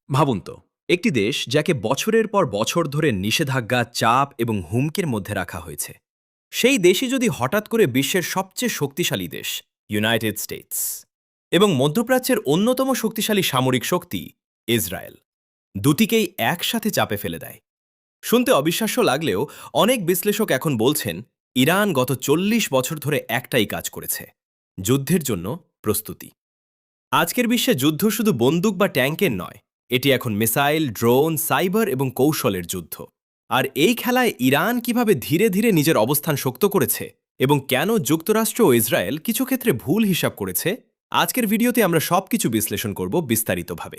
ভাবুন তো, একটি দেশ যাকে বছরের পর বছর ধরে নিষেধাজ্ঞা, চাপ এবং হুমকির মধ্যে রাখা হয়েছে, সেই দেশই যদি হঠাৎ করে বিশ্বের সবচেয়ে শক্তিশালী দেশ ইউনাইটেড স্টেটস এবং মধ্যপ্রাচ্যের অন্যতম শক্তিশালী সামরিক শক্তি ইসরায়েল দুটিকেই একসাথে চাপে ফেলে দেয়। শুনতে অবিশ্বাস্য লাগলেও অনেক বিশ্লেষক এখন বলছেন ইরান গত ৪০ বছর ধরে একটাই কাজ করেছে: যুদ্ধের জন্য প্রস্তুতি। আজকের বিশ্বে যুদ্ধ শুধু বন্দুক বা ট্যাঙ্কের নয়, এটি এখন মিসাইল, ড্রোন, সাইবার এবং কৌশলের যুদ্ধ। আর এই খেলায় ইরান কিভাবে ধীরে ধীরে নিজের অবস্থান শক্ত করেছে এবং কেন যুক্তরাষ্ট্র ও ইসরায়েল কিছু ক্ষেত্রে ভুল হিসাব করেছে, আজকের ভিডিওতে আমরা সবকিছু বিশ্লেষণ করব বিস্তারিতভাবে।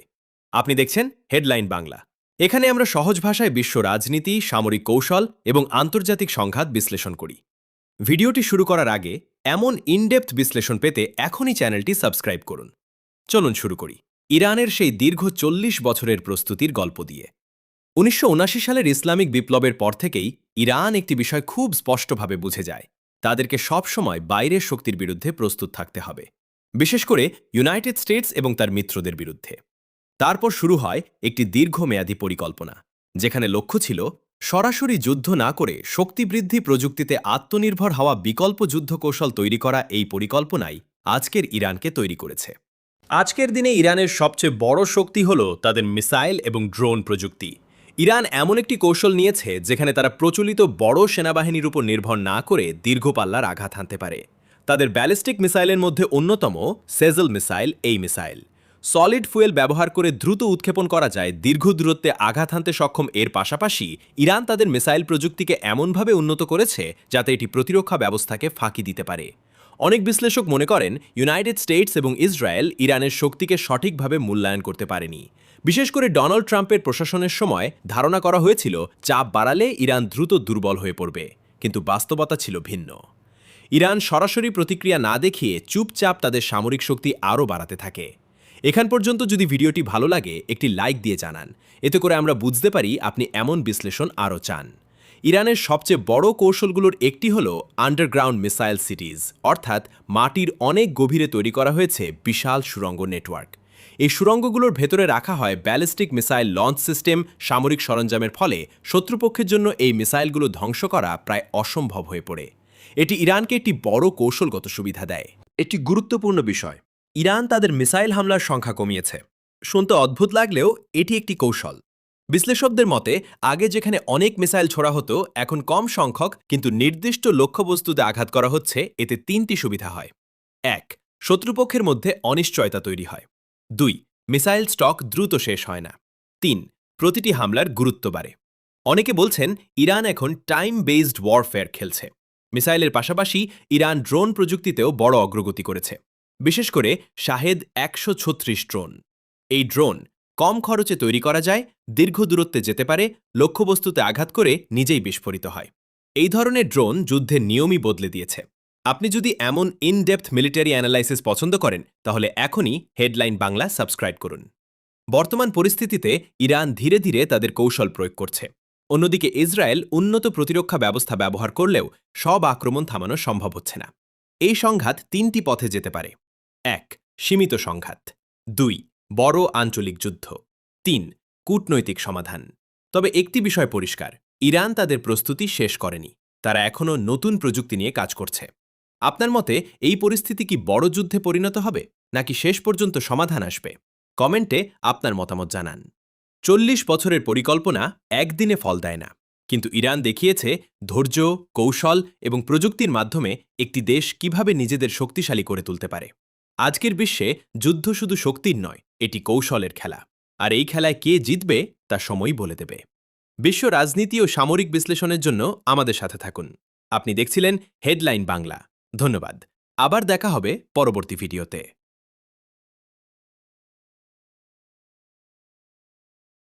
আপনি দেখছেন হেডলাইন বাংলা। এখানে আমরা সহজ ভাষায় বিশ্ব রাজনীতি, সামরিক কৌশল এবং আন্তর্জাতিক সংঘাত বিশ্লেষণ করি। ভিডিওটি শুরু করার আগে এমন ইনডেপথ বিশ্লেষণ পেতে এখনই চ্যানেলটি সাবস্ক্রাইব করুন। চলুন শুরু করি ইরানের সেই দীর্ঘ ৪০ বছরের প্রস্তুতির গল্প দিয়ে। ১৯৭৯ সালের ইসলামিক বিপ্লবের পর থেকেই ইরান একটি বিষয় খুব স্পষ্টভাবে বুঝে যায়: তাদেরকে সবসময় বাইরের শক্তির বিরুদ্ধে প্রস্তুত থাকতে হবে, বিশেষ করে ইউনাইটেড স্টেটস এবং তার মিত্রদের বিরুদ্ধে। তারপর শুরু হয় একটি দীর্ঘমেয়াদী পরিকল্পনা, যেখানে লক্ষ্য ছিল সরাসরি যুদ্ধ না করে শক্তি বৃদ্ধি, প্রযুক্তিতে আত্মনির্ভর হওয়া বিকল্প যুদ্ধ কৌশল তৈরি করা। এই পরিকল্পনাই আজকের ইরানকে তৈরি করেছে। আজকের দিনে ইরানের সবচেয়ে বড় শক্তি হল তাদের মিসাইল এবং ড্রোন প্রযুক্তি। ইরান এমন একটি কৌশল নিয়েছে যেখানে তারা প্রচলিত বড় সেনাবাহিনীর উপর নির্ভর না করে দীর্ঘ পাল্লার আঘাত হানতে পারে। তাদের ব্যালিস্টিক মিসাইলের মধ্যে অন্যতম সেজল মিসাইল। এই মিসাইল সলিড ফুয়েল ব্যবহার করে দ্রুত উৎক্ষেপণ করা যায়, দীর্ঘ দূরত্বে আঘাত হানতে সক্ষম। এর পাশাপাশি ইরান তাদের মিসাইল প্রযুক্তিকে এমনভাবে উন্নত করেছে যাতে এটি প্রতিরক্ষা ব্যবস্থাকে ফাঁকি দিতে পারে। অনেক বিশ্লেষক মনে করেন ইউনাইটেড স্টেটস এবং ইসরায়েল ইরানের শক্তিকে সঠিকভাবে মূল্যায়ন করতে পারেনি। বিশেষ করে ডোনাল্ড ট্রাম্পের প্রশাসনের সময় ধারণা করা হয়েছিল চাপ বাড়ালে ইরান দ্রুত দুর্বল হয়ে পড়বে, কিন্তু বাস্তবতা ছিল ভিন্ন। ইরান সরাসরি প্রতিক্রিয়া না দেখিয়ে চুপচাপ তাদের সামরিক শক্তি আরও বাড়াতে থাকে। এখান পর্যন্ত যদি ভিডিওটি ভালো লাগে একটি লাইক দিয়ে জানান, এতে করে আমরা বুঝতে পারি আপনি এমন বিশ্লেষণ আরও চান। ইরানের সবচেয়ে বড় কৌশলগুলোর একটি হল আন্ডারগ্রাউন্ড মিসাইল সিটিজ, অর্থাৎ মাটির অনেক গভীরে তৈরি করা হয়েছে বিশাল সুড়ঙ্গ নেটওয়ার্ক। এই সুড়ঙ্গগুলোর ভেতরে রাখা হয় ব্যালিস্টিক মিসাইল লঞ্চ সিস্টেম, সামরিক সরঞ্জামের। ফলে শত্রুপক্ষের জন্য এই মিসাইলগুলো ধ্বংস করা প্রায় অসম্ভব হয়ে পড়ে। এটি ইরানকে একটি বড় কৌশলগত সুবিধা দেয়। একটি গুরুত্বপূর্ণ বিষয়, ইরান তাদের মিসাইল হামলার সংখ্যা কমিয়েছে। শুনতে অদ্ভুত লাগলেও এটি একটি কৌশল। বিশ্লেষকদের মতে আগে যেখানে অনেক মিসাইল ছোড়া হতো, এখন কম সংখ্যক কিন্তু নির্দিষ্ট লক্ষ্যবস্তুতে আঘাত করা হচ্ছে। এতে তিনটি সুবিধা হয়: ১. শত্রুপক্ষের মধ্যে অনিশ্চয়তা তৈরি হয়। ২. মিসাইল স্টক দ্রুত শেষ হয় না। ৩. প্রতিটি হামলার গুরুত্ব বাড়ে। অনেকে বলছেন ইরান এখন টাইম বেসড ওয়ারফেয়ার খেলছে। মিসাইলের পাশাপাশি ইরান ড্রোন প্রযুক্তিতেও বড় অগ্রগতি করেছে, বিশেষ করে শাহেদ ১৩৬ ড্রোন। এই ড্রোন কম খরচে তৈরি করা যায়, দীর্ঘ দূরত্বে যেতে পারে, লক্ষ্যবস্তুতে আঘাত করে নিজেই বিস্ফোরিত হয়। এই ধরনের ড্রোন যুদ্ধের নিয়মই বদলে দিয়েছে। আপনি যদি এমন ইনডেপথ মিলিটারি অ্যানালাইসিস পছন্দ করেন, তাহলে এখনই হেডলাইন বাংলা সাবস্ক্রাইব করুন। বর্তমান পরিস্থিতিতে ইরান ধীরে ধীরে তাদের কৌশল প্রয়োগ করছে। অন্যদিকে ইসরায়েল উন্নত প্রতিরক্ষা ব্যবস্থা ব্যবহার করলেও সব আক্রমণ থামানো সম্ভব হচ্ছে না। এই সংঘাত তিনটি পথে যেতে পারে: ১. সীমিত সংঘাত। ২. বড় আঞ্চলিক যুদ্ধ। ৩. কূটনৈতিক সমাধান। তবে একটি বিষয় পরিষ্কার, ইরান তাদের প্রস্তুতি শেষ করেনি। তারা এখনও নতুন প্রযুক্তি নিয়ে কাজ করছে। আপনার মতে এই পরিস্থিতি কি বড় যুদ্ধে পরিণত হবে, নাকি শেষ পর্যন্ত সমাধান আসবে? কমেন্টে আপনার মতামত জানান। ৪০ বছরের পরিকল্পনা একদিনে ফল দেয় না, কিন্তু ইরান দেখিয়েছে ধৈর্য, কৌশল এবং প্রযুক্তির মাধ্যমে একটি দেশ কিভাবে নিজেদের শক্তিশালী করে তুলতে পারে। আজকের বিশ্বে যুদ্ধ শুধু শক্তির নয়, এটি কৌশলের খেলা। আর এই খেলায় কে জিতবে তা সময়ই বলে দেবে। বিশ্ব রাজনীতি ও সামরিক বিশ্লেষণের জন্য আমাদের সাথে থাকুন। আপনি দেখছিলেন হেডলাইন বাংলা। ধন্যবাদ। আবার দেখা হবে পরবর্তী ভিডিওতে।